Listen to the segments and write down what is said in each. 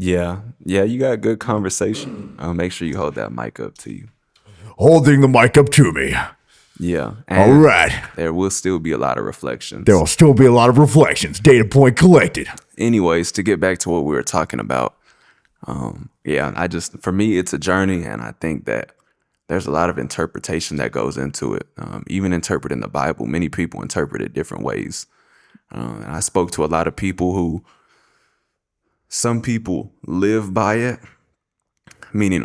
Yeah, yeah, you got good conversation. Make sure you hold that mic up to you. Holding the mic up to me. Yeah, All and right. there will still be a lot of There reflections. will still be a lot of reflections. Data point collected. Anyways, to get back to what we were talking about, yeah, for me, it's a journey, and I think that there's a lot of interpretation that goes into it. Even interpreting the Bible, many people interpret it different ways. And I spoke to a lot of people who, some people live by it, meaning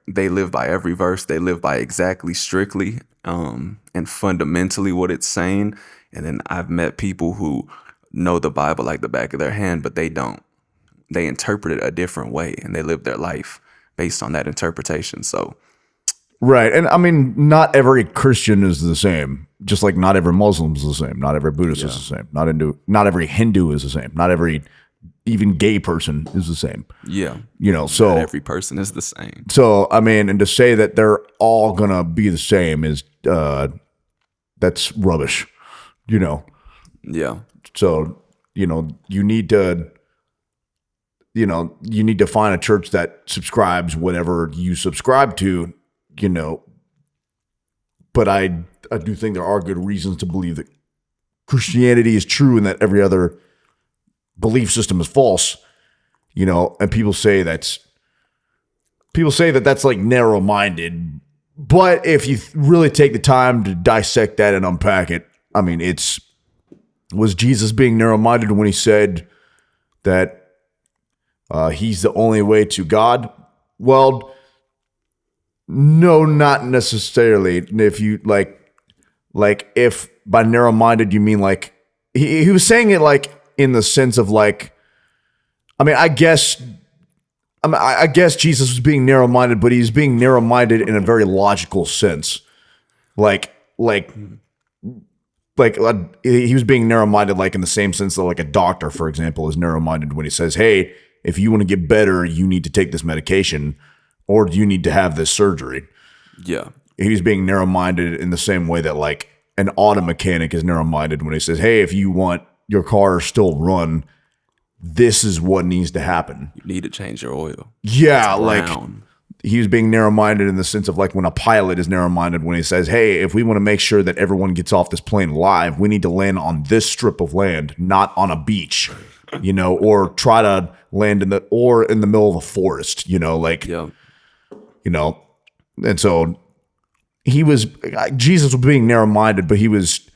they live by every verse, they live by exactly strictly and fundamentally what it's saying. And then I've met people who know the Bible like the back of their hand, but they don't. They interpret it a different way and they live their life based on that interpretation. So Right. And I mean, not every Christian is the same. Just like not every Muslim is the same. Not every Buddhist is the same. Not every Hindu is the same. Not every even gay person is the same. yeah, You know, not so every person is the same. I mean, and to say that they're all gonna be the same is that's rubbish. You know. Yeah, So, you need to find a church that subscribes whatever you subscribe to, but I do think there are good reasons to believe that Christianity is true and that every other belief system is false, and people say that that's like narrow-minded, but if you really take the time to dissect that and unpack it, I mean, was Jesus being narrow-minded when he said that he's the only way to God? Well, no, not necessarily. If you if by narrow-minded you mean like he was saying it like in the sense of like, I guess Jesus was being narrow-minded, but he's being narrow-minded in a very logical sense. He was being narrow-minded, like in the same sense that like a doctor, for example, is narrow-minded when he says, "Hey, if you want to get better, you need to take this medication, or you need to have this surgery." yeah, He was being narrow-minded in the same way that like an auto mechanic is narrow-minded when he says, "Hey, if you want your car still run, this is what needs to happen." you need to change your oil. Yeah, It's like brown. he was being narrow-minded in the sense of like when a pilot is narrow-minded when he says, "Hey, if we want to make sure that everyone gets off this plane alive, we need to land on this strip of land, not on a beach, or try to land in the middle of a forest, Yeah, you know." And so Jesus was being narrow-minded, but he was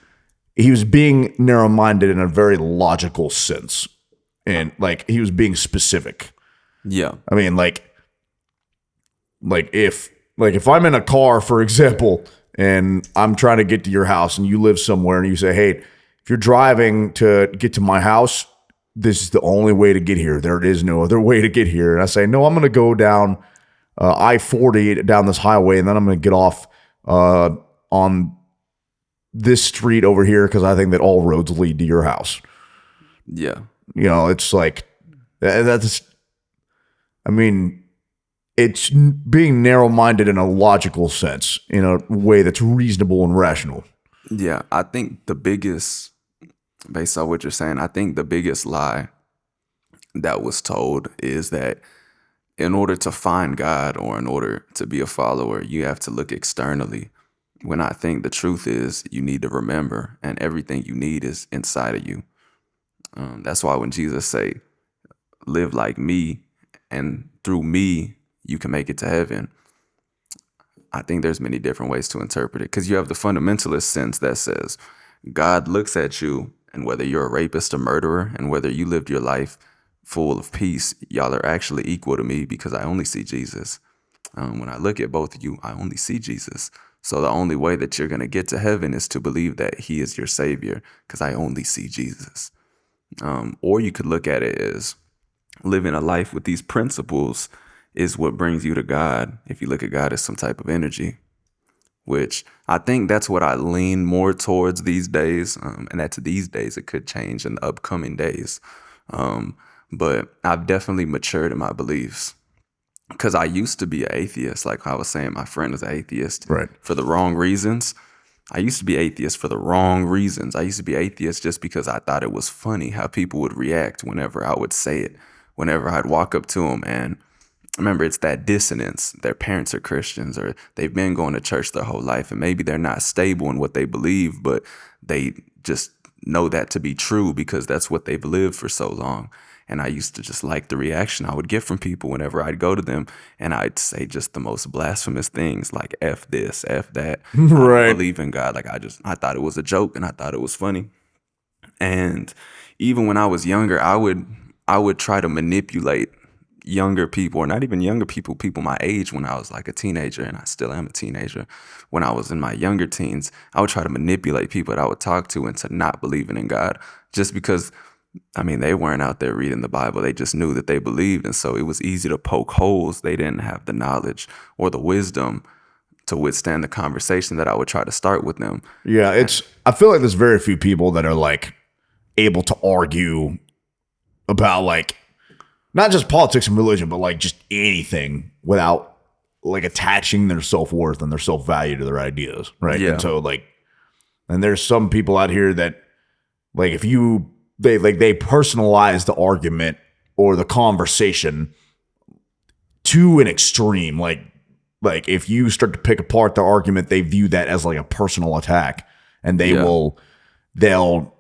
being narrow-minded in a very logical sense, and like he was being specific. yeah, I mean, if I'm in a car, for example, and I'm trying to get to your house and you live somewhere and you say, "Hey, if you're driving to get to my house, this is the only way to get here. There is no other way to get here." And I say, "No, I'm going to go down I-40 down this highway, and then I'm going to get off on this street over here because I think that all roads lead to your house." yeah, It's like that's. I mean, it's being narrow-minded in a logical sense, in a way that's reasonable and rational. yeah. I think based on what you're saying, I think the biggest lie that was told is that in order to find God or in order to be a follower, you have to look externally. When I think the truth is, you need to remember, and everything you need is inside of you. That's why when Jesus say, "Live like me," and through me you can make it to heaven, I think there's many different ways to interpret it, because you have the fundamentalist sense that says God looks at you, and whether you're a rapist or murderer, and whether you lived your life full of peace, y'all are actually equal to me because I only see Jesus. When I look at both of you, I only see Jesus. So the only way that you're going to get to heaven is to believe that he is your savior because I only see Jesus. Or you could look at it as living a life with these principles is what brings you to God. If you look at God as some type of energy, which I think that's what I lean more towards these days. And that's these days. It could change in the upcoming days. But I've definitely matured in my beliefs, because I used to be an atheist. Like I was saying, my friend is an atheist Right. for the wrong reasons. I used to be atheist for the wrong reasons. I used to be atheist just because I thought it was funny how people would react whenever I would say it. whenever I'd walk up to them, and remember, it's that dissonance. Their parents are Christians, or they've been going to church their whole life, and maybe they're not stable in what they believe, but they just know that to be true because that's what they've lived for so long. And I used to just like the reaction I would get from people whenever I'd go to them, and I'd say just the most blasphemous things like F this, F that. I Right. don't believe in God. Like I thought it was a joke, and I thought it was funny. And even when I was younger, I would try to manipulate younger people, or not even younger people, people my age when I was like a teenager, and I still am a teenager. When I was in my younger teens, I would try to manipulate people that I would talk to into not believing in God, just because, I mean, they weren't out there reading the Bible. They just knew that they believed. And so it was easy to poke holes. They didn't have the knowledge or the wisdom to withstand the conversation that I would try to start with them. Yeah, I feel like there's very few people that are like able to argue about like not just politics and religion, but like just anything without like attaching their self-worth and their self-value to their ideas, right? Yeah. And so like, and there's some people out here that like if they personalize the argument or the conversation to an extreme, like if you start to pick apart the argument, they view that as like a personal attack, and they'll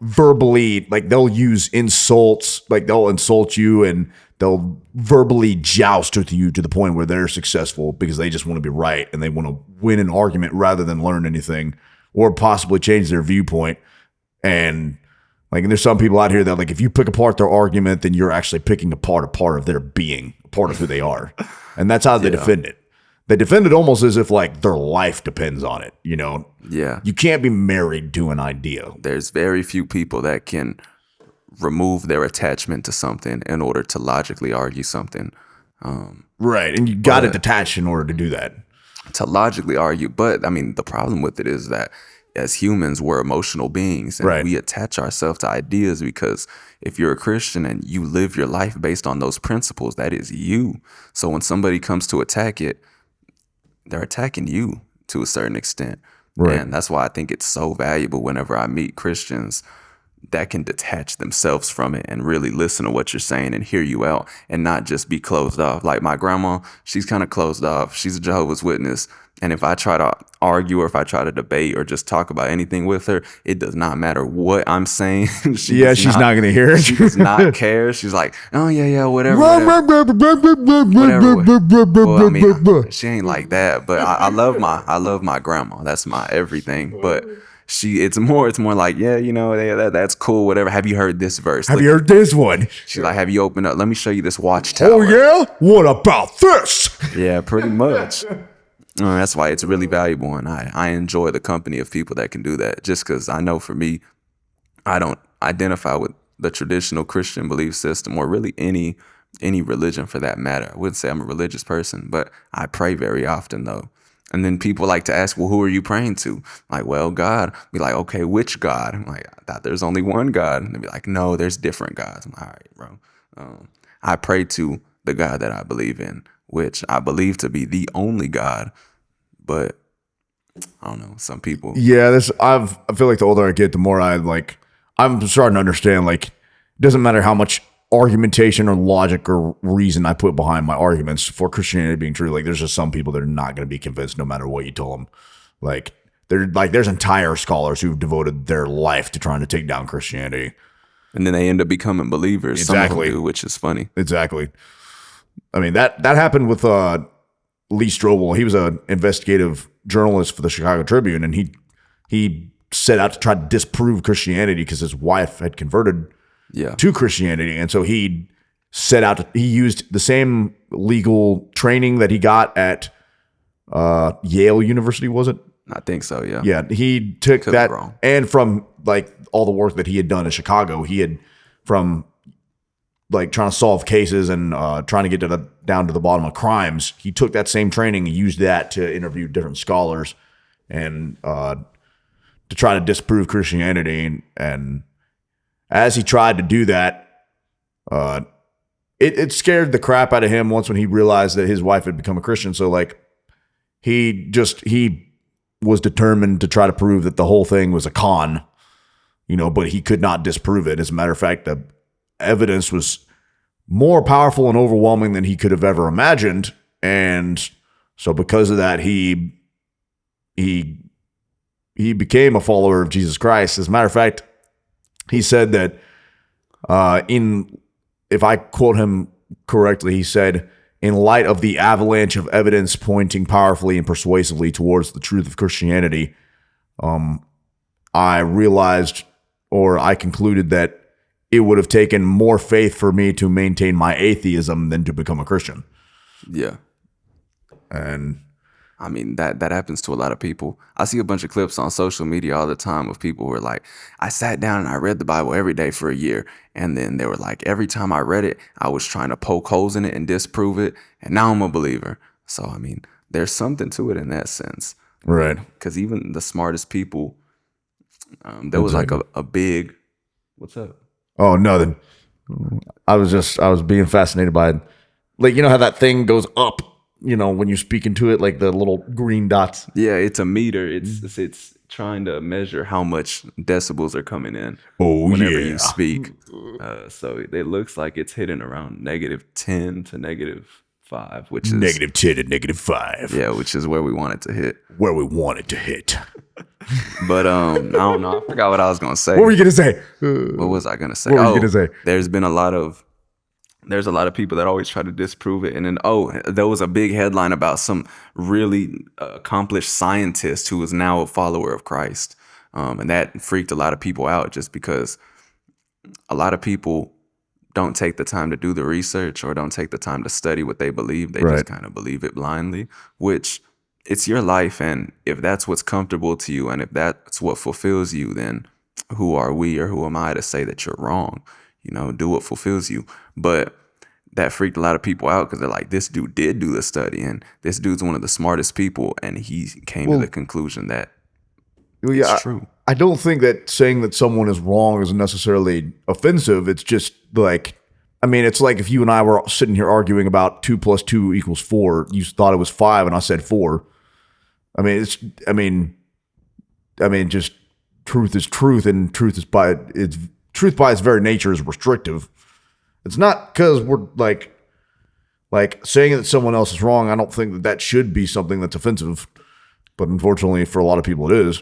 verbally, like they'll use insults, like they'll insult you and they'll verbally joust with you to the point where they're successful because they just want to be right and they want to win an argument rather than learn anything or possibly change their viewpoint. And like, and there's some people out here that like, if you pick apart their argument, then you're actually picking apart a part of their being, a part of who they are. And that's how they defend it. They defend it almost as if like their life depends on it, you know? Yeah. You can't be married to an idea. There's very few people that can remove their attachment to something in order to logically argue something. Right. And you got to detach in order to do that. To logically argue. But I mean, the problem with it is that as humans, we're emotional beings, and we attach ourselves to ideas because if you're a Christian and you live your life based on those principles, that is you. So when somebody comes to attack it, they're attacking you to a certain extent. Right. And that's why I think it's so valuable whenever I meet Christians that can detach themselves from it and really listen to what you're saying and hear you out and not just be closed off. Like my grandma, she's kind of closed off. She's a Jehovah's Witness. And if I try to argue or if I try to debate or just talk about anything with her, it does not matter what I'm saying. She's not going to hear it. She does not care. She's like, oh, yeah, whatever. Well, I mean, she ain't like that. But I love my grandma. That's my everything. But it's more like, yeah, you know, that's cool, whatever. Have you heard this verse? Have you heard this one? She's like, have you opened up? Let me show you this watchtower. Oh, yeah? What about this? Yeah, pretty much. That's why it's really valuable, and I enjoy the company of people that can do that, just because I know for me, I don't identify with the traditional Christian belief system or really any religion for that matter. I wouldn't say I'm a religious person, but I pray very often though. And then people like to ask, well, who are you praying to? Like, well, God. Be like, okay, which God? I'm like, I thought there's only one God. And they'd be like, no, there's different gods. I'm like, all right, bro. I pray to the God that I believe in, which I believe to be the only God. But I don't know, some people. Yeah, I feel like the older I get, the more I'm starting to understand, like, it doesn't matter how much argumentation or logic or reason I put behind my arguments for Christianity being true. Like, there's just some people that are not going to be convinced no matter what you tell them. There's entire scholars who've devoted their life to trying to take down Christianity. And then they end up becoming believers. Exactly. Some of them do, which is funny. Exactly. I mean, that happened with Lee Strobel. He was an investigative journalist for the Chicago Tribune, and he set out to try to disprove Christianity because his wife had converted to Christianity. And so he used the same legal training that he got at Yale University, was it? I think so, yeah. Yeah, he took that, and from like all the work that he had done in Chicago, he had from like trying to solve cases and trying to get down to the bottom of crimes. He took that same training and used that to interview different scholars and to try to disprove Christianity. And as he tried to do that, it scared the crap out of him once when he realized that his wife had become a Christian. So like he was determined to try to prove that the whole thing was a con, you know, but he could not disprove it. As a matter of fact, the evidence was more powerful and overwhelming than he could have ever imagined. And so because of that, he became a follower of Jesus Christ. As a matter of fact, he said that if I quote him correctly, he said, in light of the avalanche of evidence pointing powerfully and persuasively towards the truth of Christianity, I realized, or I concluded, that it would have taken more faith for me to maintain my atheism than to become a Christian. Yeah. And I mean, that happens to a lot of people. I see a bunch of clips on social media all the time of people who are like, I sat down and I read the Bible every day for a year. And then they were like, every time I read it, I was trying to poke holes in it and disprove it. And now I'm a believer. So, I mean, there's something to it in that sense. right. Because even the smartest people, there was like a big, what's up? Oh, nothing. I was being fascinated by it. Like, you know how that thing goes up, you know, when you speak into it, like the little green dots. Yeah, it's a meter. It's trying to measure how much decibels are coming in whenever you speak. So it looks like it's hitting around -10 to -5, which is -10 and -5. yeah, which is where we want it to hit. Where we want it to hit. But I don't know. I forgot what I was gonna say. What were you going to say? What was I gonna say? What were you gonna say? There's a lot of people that always try to disprove it, and then there was a big headline about some really accomplished scientist who is now a follower of Christ, and that freaked a lot of people out just because a lot of people don't take the time to do the research or don't take the time to study what they believe. They just kind of believe it blindly, which it's your life, and if that's what's comfortable to you and if that's what fulfills you, then who are we or who am I to say that you're wrong? You know, do what fulfills you. But that freaked a lot of people out because they're like, this dude did do the study and this dude's one of the smartest people, and he came to the conclusion that it's true. I don't think that saying that someone is wrong is necessarily offensive. It's just like, I mean, it's like if you and I were sitting here arguing about 2 + 2 = 4, you thought it was 5 and I said 4. I mean, just truth is truth, and truth by its very nature is restrictive. It's not because we're like saying that someone else is wrong. I don't think that should be something that's offensive, but unfortunately for a lot of people it is.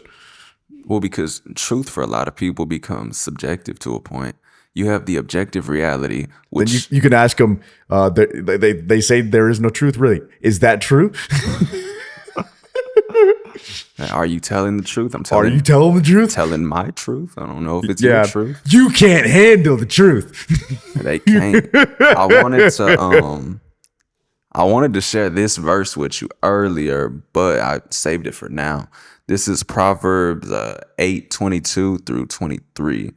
Well, because truth for a lot of people becomes subjective to a point. You have the objective reality, which then you can ask them. They say there is no truth. Really, is that true? Are you telling the truth? Are you telling the truth? Telling my truth? I don't know if it's your truth. You can't handle the truth. They can't. I wanted to share this verse with you earlier, but I saved it for now. This is Proverbs 8:22-23.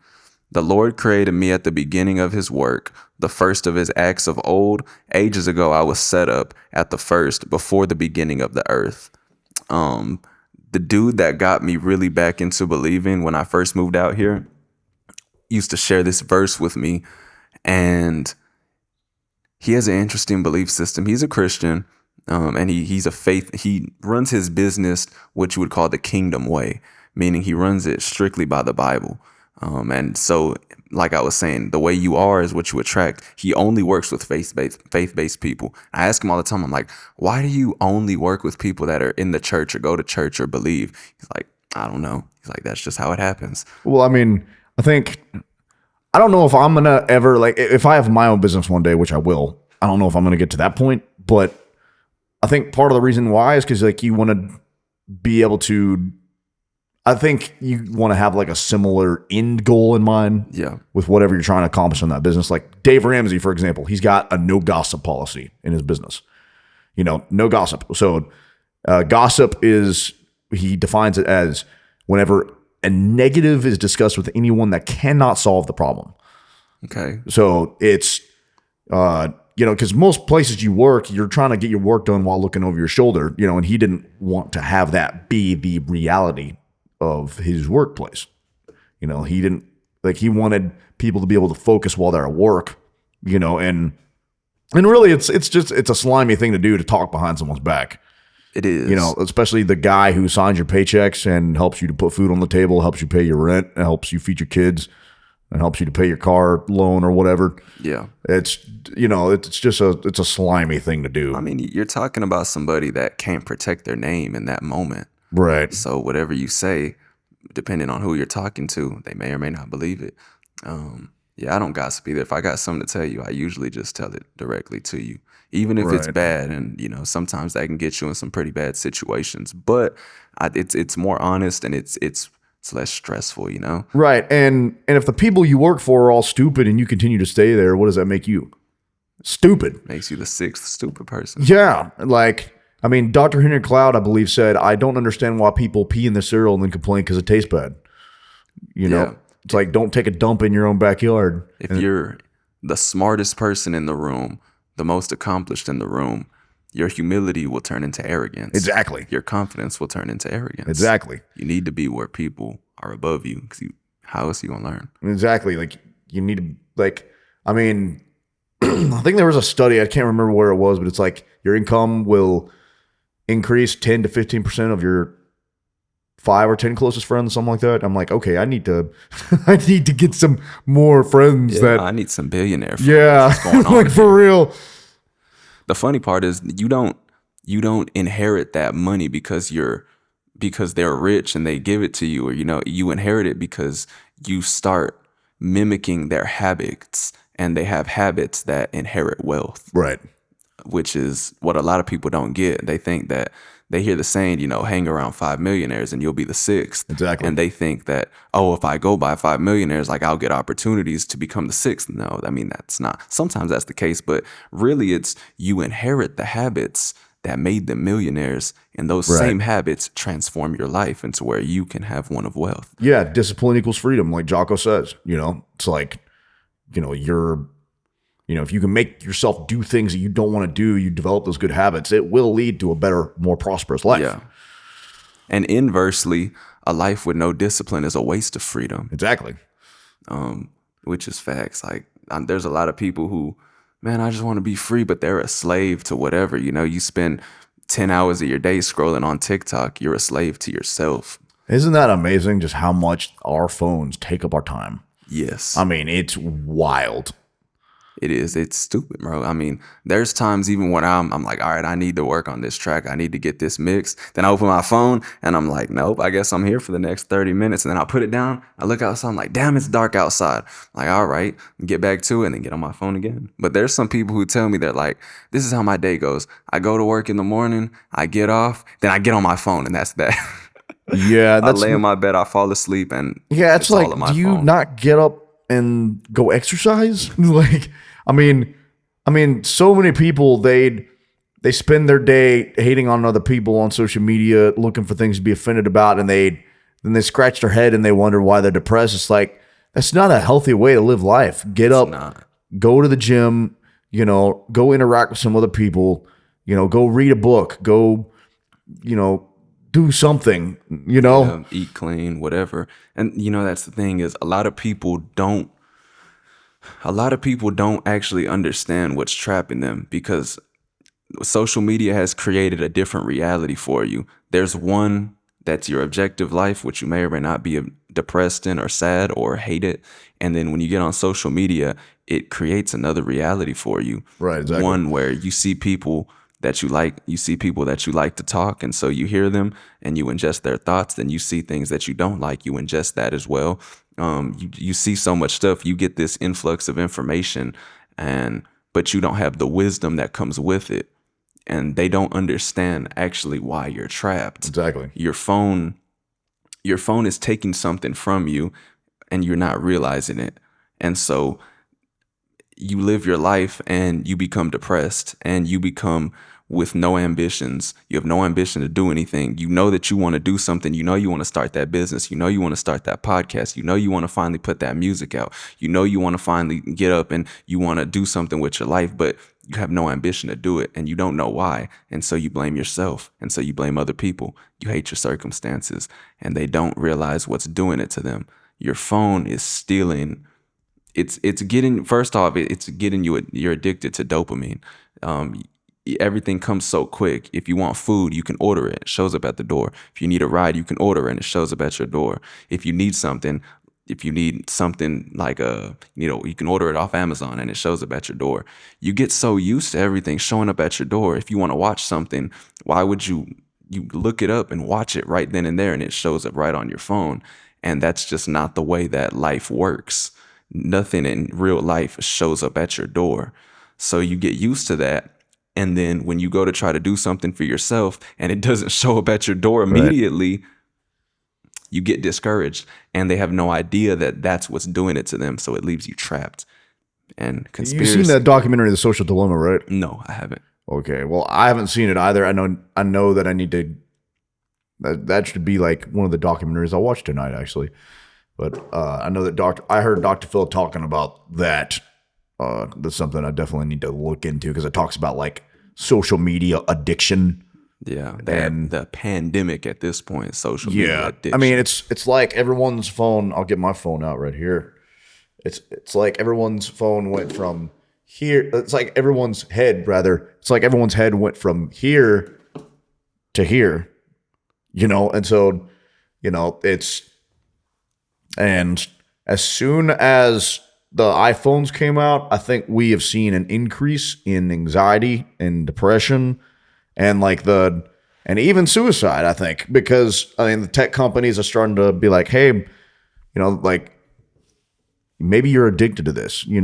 The Lord created me at the beginning of his work, the first of his acts of old. Ages ago I was set up at the first, before the beginning of the earth. The dude that got me really back into believing when I first moved out here used to share this verse with me, and he has an interesting belief system. He's a Christian, and he runs his business, which you would call the kingdom way, meaning he runs it strictly by the Bible. And so, like I was saying, the way you are is what you attract. He only works with faith-based people. I ask him all the time, I'm like, why do you only work with people that are in the church or go to church or believe? He's like, I don't know. He's like, that's just how it happens. Well, I mean, I don't know if I'm going to ever, like, if I have my own business one day, which I will, I don't know if I'm going to get to that point, but I think part of the reason why is because, like, you want to be able to, I think you want to have like a similar end goal in mind with whatever you're trying to accomplish in that business. Like Dave Ramsey, for example, he's got a no gossip policy in his business. You know, no gossip. So gossip is, he defines it as whenever a negative is discussed with anyone that cannot solve the problem. Okay. So it's, because most places you work, you're trying to get your work done while looking over your shoulder, and he didn't want to have that be the reality of his workplace. He didn't, like, he wanted people to be able to focus while they're at work, and really it's a slimy thing to do, to talk behind someone's back. It is. Especially the guy who signs your paychecks and helps you to put food on the table, helps you pay your rent, and helps you feed your kids. and helps you to pay your car loan or whatever. Yeah. It's it's just it's a slimy thing to do. I mean, you're talking about somebody that can't protect their name in that moment. Right. So whatever you say, depending on who you're talking to, they may or may not believe it. Yeah, I don't gossip either. If I got something to tell you, I usually just tell it directly to you, even if it's Right. bad. And sometimes that can get you in some pretty bad situations. But it's more honest and it's less stressful. Right. And if the people you work for are all stupid and you continue to stay there, what does that make you? Stupid. Makes you the sixth stupid person. Yeah. Like, I mean, Dr. Henry Cloud, I believe, said, I don't understand why people pee in the cereal and then complain because it tastes bad. Yeah. It's like, don't take a dump in your own backyard. If you're the smartest person in the room, the most accomplished in the room, your humility will turn into arrogance. Exactly. Your confidence will turn into arrogance. Exactly. You need to be where people are above you because how else you gonna learn? Exactly. Like, you need to, like, I mean, I think there was a study, I can't remember where it was, but it's like your income will increase 10 to 15% of your 5 or 10 closest friends, something like that. I'm like, okay, I need to get some more friends I need some billionaire friends. yeah, What's going on like for real. The funny part is you don't inherit that money because they're rich and they give it to you, or you inherit it because you start mimicking their habits, and they have habits that inherit wealth. Right. Which is what a lot of people don't get. They think that they hear the saying, hang around 5 millionaires and you'll be the sixth. Exactly. And they think that, if I go by 5 millionaires, like I'll get opportunities to become the sixth. No, I mean, that's not. Sometimes that's the case, but really it's you inherit the habits that made them millionaires, and those same habits transform your life into where you can have one of wealth. Yeah, discipline equals freedom, like Jocko says. It's like, if you can make yourself do things that you don't want to do, you develop those good habits, it will lead to a better, more prosperous life. Yeah. And inversely, a life with no discipline is a waste of freedom. Exactly. Which is facts. Like, there's a lot of people who, man, I just want to be free, but they're a slave to whatever. You spend 10 hours of your day scrolling on TikTok. You're a slave to yourself. Isn't that amazing just how much our phones take up our time? Yes. I mean, it's wild. It is. It's stupid, bro. I mean, there's times even when I'm like, all right, I need to work on this track. I need to get this mixed. Then I open my phone and I'm like, nope, I guess I'm here for the next 30 minutes. And then I put it down. I look outside. I'm like, damn, it's dark outside. Like, all right, get back to it and then get on my phone again. But there's some people who tell me that, like, this is how my day goes. I go to work in the morning. I get off. Then I get on my phone, and that's that. Yeah. I lay in my bed. I fall asleep. And yeah, it's like, all on my do you phone. not get up and go exercise? Like, I mean, so many people, they spend their day hating on other people on social media, looking for things to be offended about, and then they scratch their head and they wonder why they're depressed. It's like, that's not a healthy way to live life. Get up, go to the gym, go interact with some other people, go read a book, go, do something, Yeah, eat clean, whatever. And that's the thing is a lot of people don't actually understand what's trapping them, because social media has created a different reality for you. There's one that's your objective life, which you may or may not be depressed in or sad or hate it. And then when you get on social media, it creates another reality for you. Right, exactly. One where you see people that you like to talk, and so you hear them and you ingest their thoughts. Then you see things that you don't like, you ingest that as well. You see so much stuff, you get this influx of information, but you don't have the wisdom that comes with it, and they don't understand actually why you're trapped. Exactly. Your phone is taking something from you, and you're not realizing it, and so you live your life and you become depressed, and you become with no ambitions. You have no ambition to do anything. You know that you want to do something. You know you want to start that business. You know you want to start that podcast. You know you want to finally put that music out. You know you want to finally get up and you want to do something with your life, but you have no ambition to do it, and you don't know why. And so you blame yourself, and so you blame other people. You hate your circumstances, and they don't realize what's doing it to them. Your phone is stealing. It's getting, first off, it's getting you, you're addicted to dopamine. Everything comes so quick. If you want food, you can order it. It shows up at the door. If you need a ride, you can order it and it shows up at your door. If you need something, if you need something like you can order it off Amazon and it shows up at your door. You get so used to everything showing up at your door. If you want to watch something, why would you look it up and watch it right then and there, and it shows up right on your phone? And that's just not the way that life works. Nothing in real life shows up at your door. So you get used to that. And then when you go to try to do something for yourself and it doesn't show up at your door immediately, you get discouraged, and they have no idea that that's what's doing it to them. So it leaves you trapped. And conspiracy. You've seen that documentary, The Social Dilemma, right? No, I haven't. Okay. Well, I haven't seen it either. I know that I need to, that should be like one of the documentaries I'll watch tonight, actually. But I know that I heard Dr. Phil talking about that. That's something I definitely need to look into, because it talks about like social media addiction. Yeah, and the pandemic at this point, social media addiction. I mean, it's like everyone's phone. I'll get my phone out right here. It's like everyone's phone went from here. It's like everyone's head, rather. It's like everyone's head went from here to here, and so, and as soon as the iPhones came out, I think we have seen an increase in anxiety and depression and and even suicide, I think, because the tech companies are starting to be like, hey, maybe you're addicted to this, you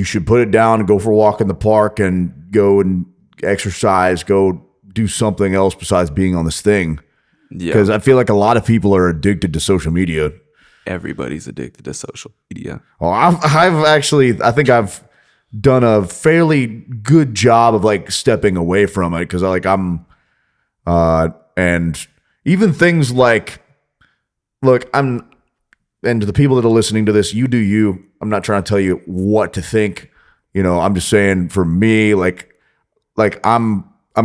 should put it down and go for a walk in the park and go and exercise, go do something else besides being on this thing. Yeah. Because I feel like a lot of people are addicted to social media. Everybody's addicted to social media. Well, I think I've done a fairly good job of stepping away from it, because and even things like, look, and to the people that are listening to this, you do you. I'm not trying to tell you what to think. I'm just saying, for me, I'm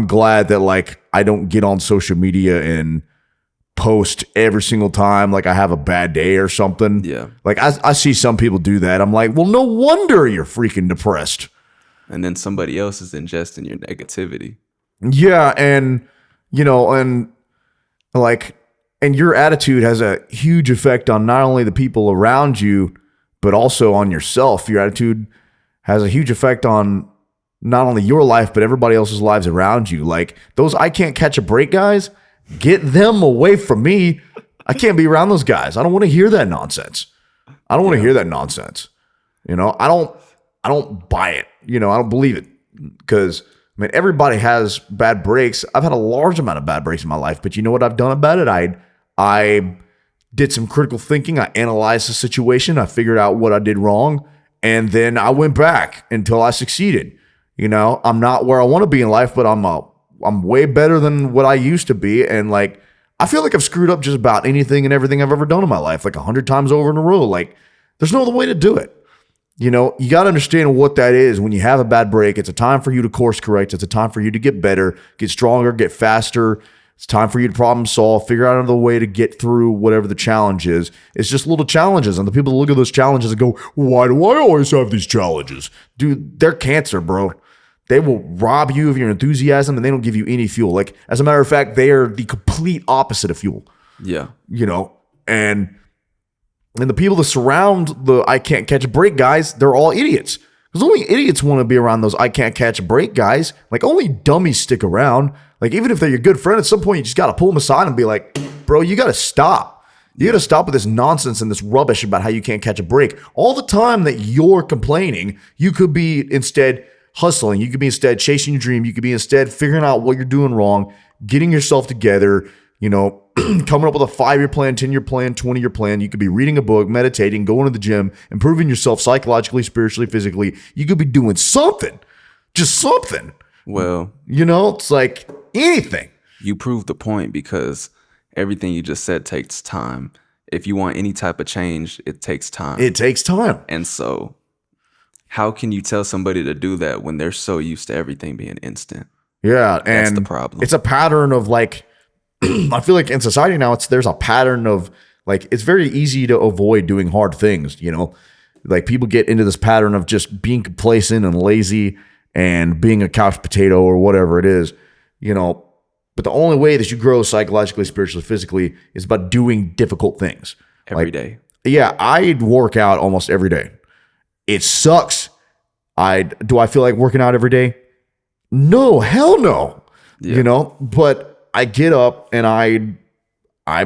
glad that I don't get on social media and post every single time I have a bad day or something. Yeah. I see some people do that. I'm like, well, no wonder you're freaking depressed. And then somebody else is ingesting your negativity. Yeah, and and your attitude has a huge effect on not only the people around you, but also on yourself. Your attitude has a huge effect on not only your life, but everybody else's lives around you. Those I can't catch a break guys, get them away from me. I can't be around those guys. I don't want to hear that nonsense. I don't want to hear that nonsense. I don't buy it. I don't believe it, because everybody has bad breaks. I've had a large amount of bad breaks in my life, but you know what I've done about it? I did some critical thinking. I analyzed the situation. I figured out what I did wrong, and then I went back until I succeeded. I'm not where I want to be in life, but I'm way better than what I used to be. And I feel like I've screwed up just about anything and everything I've ever done in my life, 100 times over in a row. There's no other way to do it. You got to understand what that is. When you have a bad break, it's a time for you to course correct. It's a time for you to get better, get stronger, get faster. It's time for you to problem solve, figure out another way to get through whatever the challenge is. It's just little challenges. And the people that look at those challenges and go, why do I always have these challenges? Dude, they're cancer, bro. They will rob you of your enthusiasm, and they don't give you any fuel. As a matter of fact, they are the complete opposite of fuel. Yeah. And the people that surround the I can't catch a break guys, they're all idiots. Because only idiots want to be around those I can't catch a break guys. Only dummies stick around. Even if they're your good friend, at some point you just got to pull them aside and be like, bro, you got to stop. You got to stop with this nonsense and this rubbish about how you can't catch a break. All the time that you're complaining, you could be instead hustling. You could be instead chasing your dream. You could be instead figuring out what you're doing wrong, getting yourself together, coming up with a 5-year plan, 10-year plan, 20-year plan. You could be reading a book, meditating, going to the gym, improving yourself psychologically, spiritually, physically. You could be doing something, just something. Well, it's anything. You proved the point, because everything you just said takes time. If you want any type of change, it takes time. It takes time. And so how can you tell somebody to do that when they're so used to everything being instant? Yeah. That's and the problem. It's a pattern of I feel like in society now, there's a pattern of it's very easy to avoid doing hard things. People get into this pattern of just being complacent and lazy and being a couch potato or whatever it is, But the only way that you grow psychologically, spiritually, physically is by doing difficult things. Every Like, day. yeah, I work out almost every day. It sucks. Do I feel like working out every day? No, hell no. Yeah. You know, but I get up and I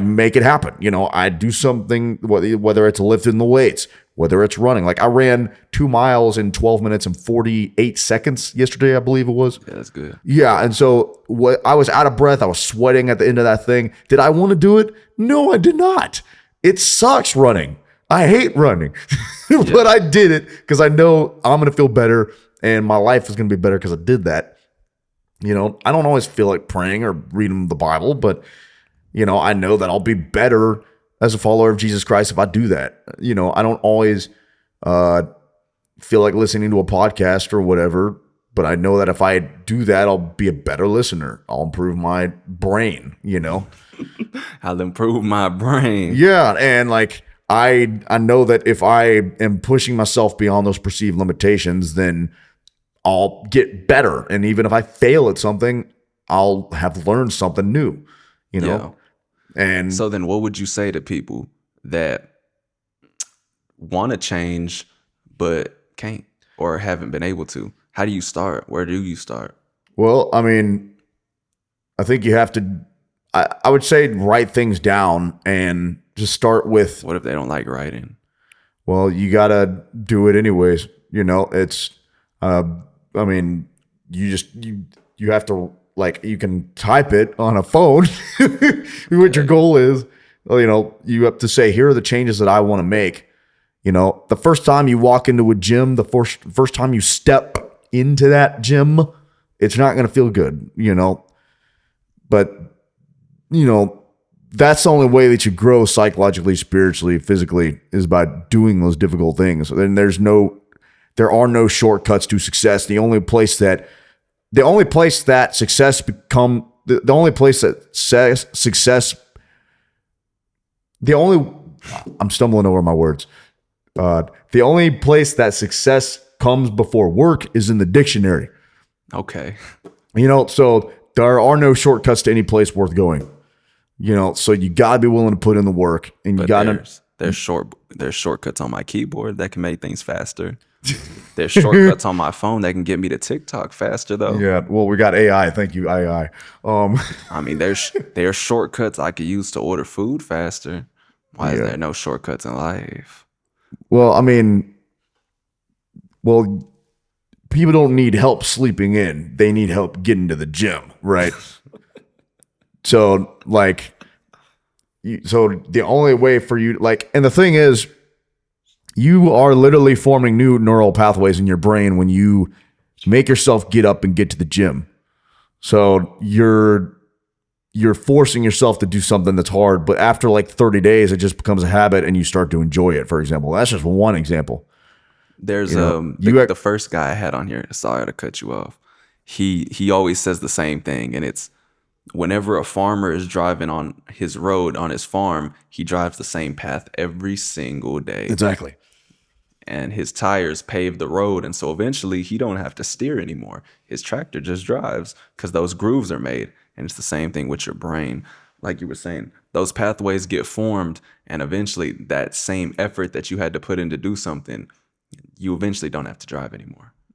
make it happen. You know, I do something, whether it's lifting the weights, whether it's running. Like I ran 2 miles in 12 minutes and 48 seconds yesterday, I believe it was. Yeah, that's good. Yeah. And so I was out of breath. I was sweating at the end of that thing. Did I want to do it? No, I did not. It sucks running. I hate running, but I did it because I know I'm going to feel better and my life is going to be better because I did that. You know, I don't always feel like praying or reading the Bible, but you know, I know that I'll be better as a follower of Jesus Christ if I do that. You know, I don't always feel like listening to a podcast or whatever, but I know that if I do that, I'll be a better listener. I'll improve my brain, you know? I'll improve my brain. Yeah. And like, I know that if I am pushing myself beyond those perceived limitations, then I'll get better. And even if I fail at something, I'll have learned something new, you know? Yeah. And So then what would you say to people that want to change but can't or haven't been able to? How do you start? Where do you start? well, I mean, I think you have to, I would say write things down and just start with, What if they don't like writing? well, you got to do it anyways. You know, it's, I mean, you have to, like, you can type it on a phone, what your goal is. Well, you know, you have to say, here are the changes that I want to make. You know, the first time you walk into a gym, the first time you step into that gym, it's not going to feel good, you know. But, you know, that's the only way that you grow psychologically, spiritually, physically is by doing those difficult things. And there are no shortcuts to success. The only place that success I'm stumbling over my words. The only place that success comes before work is in the dictionary. Okay. You know, so there are no shortcuts to any place worth going. You know, so you gotta be willing to put in the work, and you But gotta. there's shortcuts on my keyboard that can make things faster. There's shortcuts on my phone that can get me to TikTok faster though. Yeah, well, we got AI. Thank you, AI. I mean, there's shortcuts I could use to order food faster. Why is there no shortcuts in life? Well, I mean, people don't need help sleeping in. They need help getting to the gym, right? So, like, so the only way for you, like, and the thing is, you are literally forming new neural pathways in your brain when you make yourself get up and get to the gym. So you're forcing yourself to do something that's hard, but after like 30 days, it just becomes a habit and you start to enjoy it, for example. That's just one example. There's the first guy I had on here, sorry to cut you off. He always says the same thing, and it's whenever a farmer is driving on his road on his farm, he drives the same path every single day. Exactly. And his tires pave the road, and so eventually he don't have to steer anymore. His tractor just drives because those grooves are made. And it's the same thing with your brain. Like you were saying, those pathways get formed, and eventually that same effort that you had to put in to do something, you eventually don't have to drive anymore.